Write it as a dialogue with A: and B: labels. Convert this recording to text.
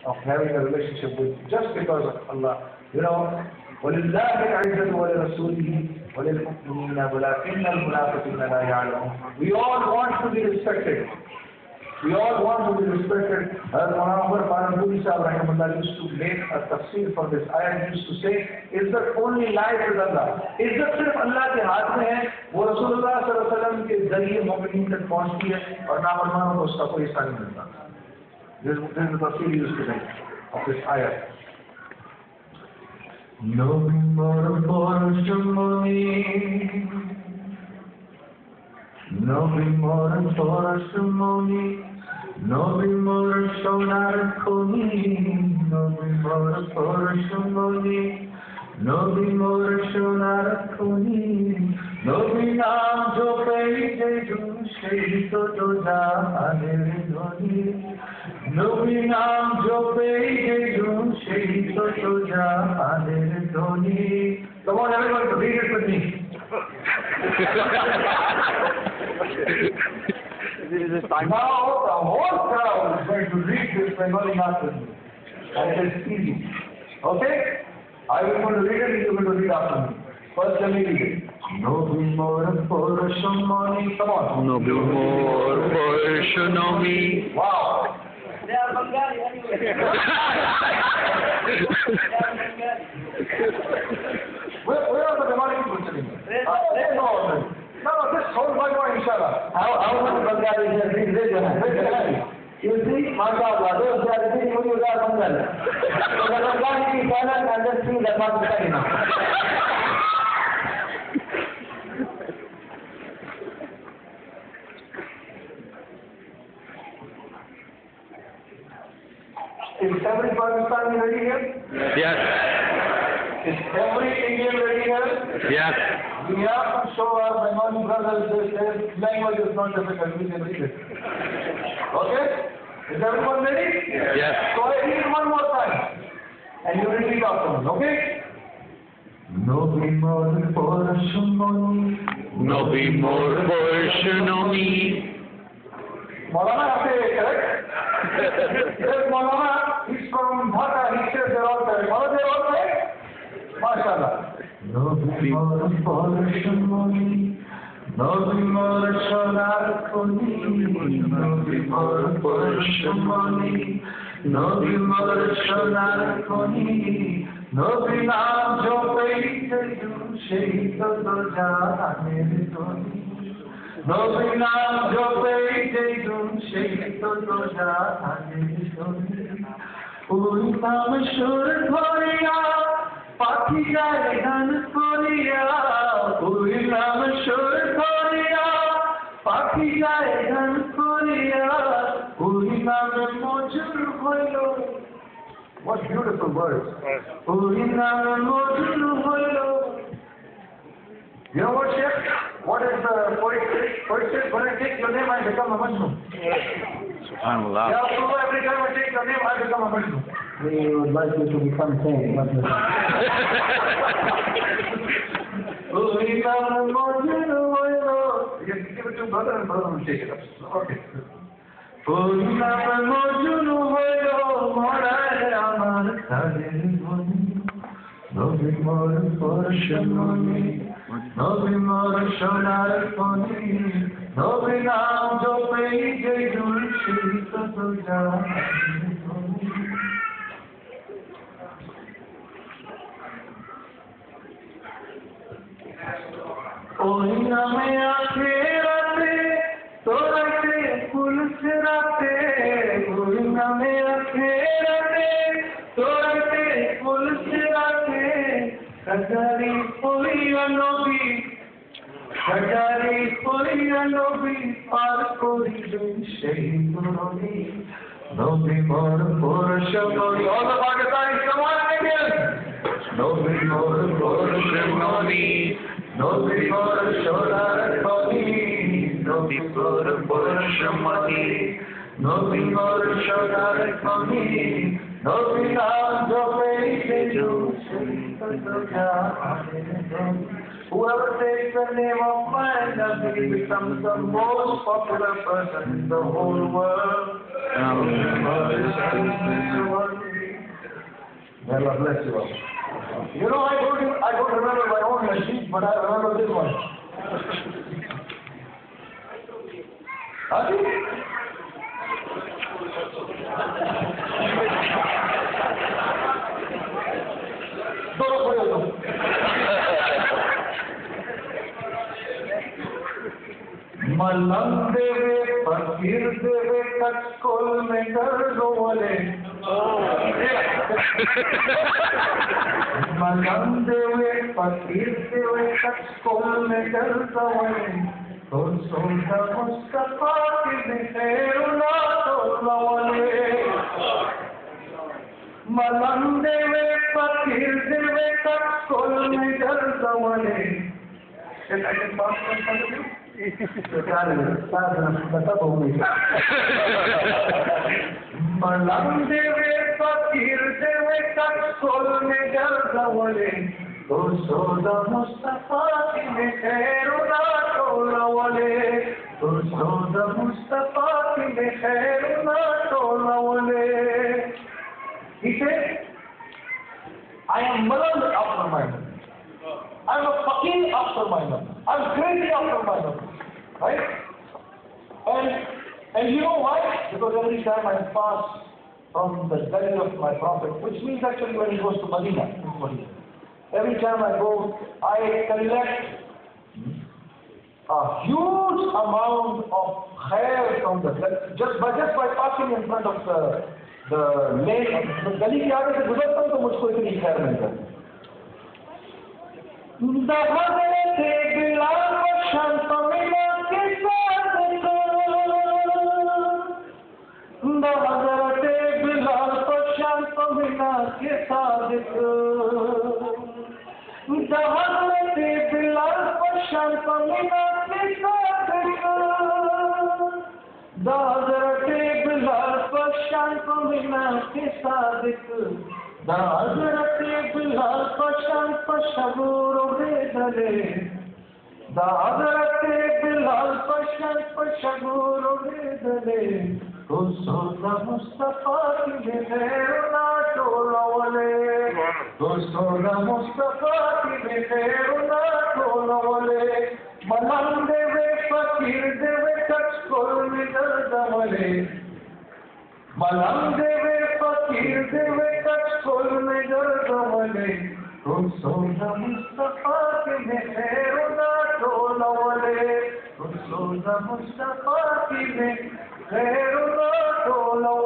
A: of having a relationship with just because of Allah. You know, وَلِلَّهِ الْعِزَّةُ وَلِرَسُولِهِ وَلِلْمُؤْمِنِينَ وَلَكِنَّ الْمُنَافِقِينَ لَا يَعْلَمُونَ. We all want to be respected. We all want to be respected. Muhammad Farangudi Sahib Rahimahullah used to make a tafsir for this ayah. He used to say, Izzat only lies with Allah. Izzat sirf Allah ke haath mein hai. वो रसूलुल्लाह सल्लल्लाहु अलैहि वसल्लम के जरिए मोमिनीन तक पहुंचती है और नाफरमानों को उसका कोई हिस्सा नहीं मिलता. This is the tafsir he used to make of this ayah. No more testimony, no more testimony, no more sonar koni, no more testimony, no more sonar koni, no naam jo pehle jo se to jaaner dhoni. Nobody naam jo pehle jo se to jaaner dhoni. Come on, everyone, read it with me. Now the whole crowd is going to read this Bengali math with me. And it is easy. Okay? I will going to read it and you are going to read after me. First let me read it. No be more for money. Come on.
B: No be more for me.
A: Wow.
C: They are Bengali anyway. They are Bengali.
A: Where are the Bengali people sitting? No, this whole Bengali, inshallah.
C: How much Bengali is there? Raise your hand. You see, MashaAllah, those who are sitting with you are Bengali. So the Bengali is silent and just see that not saying now.
A: Is every Pakistani ready here?
B: Yes.
A: Is every Indian ready here?
B: Yes.
A: We have to show our Bengali brothers that their language is not difficult. We can read it. Okay? Is everyone ready?
B: Yes.
A: So I read one more time. And you repeat after me. Okay? No be more portion money.
B: No be more portion on me.
A: Maulana, correct? Yes, Maulana, he's from Dhaka. He says they're all correct. Maulana, they're all correct? MashaAllah. No be more portion money. No be more sonar koni. No be more portion money. No be more sonar koni. No be naam jo pehle jo se to jaaner dhoni. No be naam jo pehle jo se to jaaner dhoni. Oi naam shur thoriya pakhi jaye dhan koriya. Oi naam shur thoriya pakhi jaye dhan koriya. Oi naam mojur hoilo. What beautiful words. You know what, Sheikh? What is the poet say? Poet says, when I take your name, I become a Muslim.
B: SubhanAllah.
A: Yeah, so every time I take your name, I become a Muslim.
C: We would like you to become sane.
A: You can give it to brother and brother will take it up. Okay. No be more portion money, no be more sonar koni, no be naam jo pehle jo se to jaaner dhoni. Ohi naame aakhirate torate pulsirate. Ohi naame aakhirate torate pulsirate. Kajari poliya nobi par kori bin shehi. No be more portion money. All the Pakistanis, come on again. No be more portion money. No be more sonar koni. No be more portion money. No be more sonar koni. No be naam jo pehle jo se to jaaner dhoni. Whoever takes the name of my Nabi becomes the most popular person in the whole world. May Allah bless you all. You know, I don't remember my own machine, but I remember this one. Adi? दोनों खड़े हो जाओ। मलंग देवे फकीर देवे कचकोल में दर्दों वाले मलंग देवे फकीर देवे कचकोल में दर्दों वाले तो सोचा मुस्तफा की बिखेरुना तोला वाले मलंग देवे फकीर देवे कचकोल में दर्दों वाले मलंग देवे फकीर देवे कचकोल में दर्दवले तो सोदा मुस्तफा की बिखेरुना तोलावले तो सोदा मुस्तफा की बिखेरुना तोलावले He said, I am malanged after my Nabi. I am a fakir after my Nabi. I am crazy after my Nabi. Right? And you know why? Because every time I pass from the belly of my Prophet, which means actually when he goes to Medina, every time I go, I collect a huge amount of hair from the just by passing in front of the lane, the gully के आगे से गुजरता हूँ तो मुझको इतनी खैर मिल जाती है। दहरे थे बिलाल को शांत मिला के साथ दहरे बिलाल को शांत मिला के साथ दहरे बिलाल को शांत मिला के साथ दहरे बिलाल को शांत मिला के साथ दादरते बिलाल पशान पशबूरो बेदले दादरते बिलाल पशान पशबूरो बेदले तो सोना मुस्तफा की बिखेरुना तोलावले तो सोना मुस्तफा की बिखेरुना तोलावले मलंग देवे फकीर देवे कचकोल में दर्दवले मलंग देवे फकीर देवे कचकोल में दर्दवले तो सोना मुस्तफा की बिखेरुना तोलावले तो सोना मुस्तफा की बिखेरुना तोलावले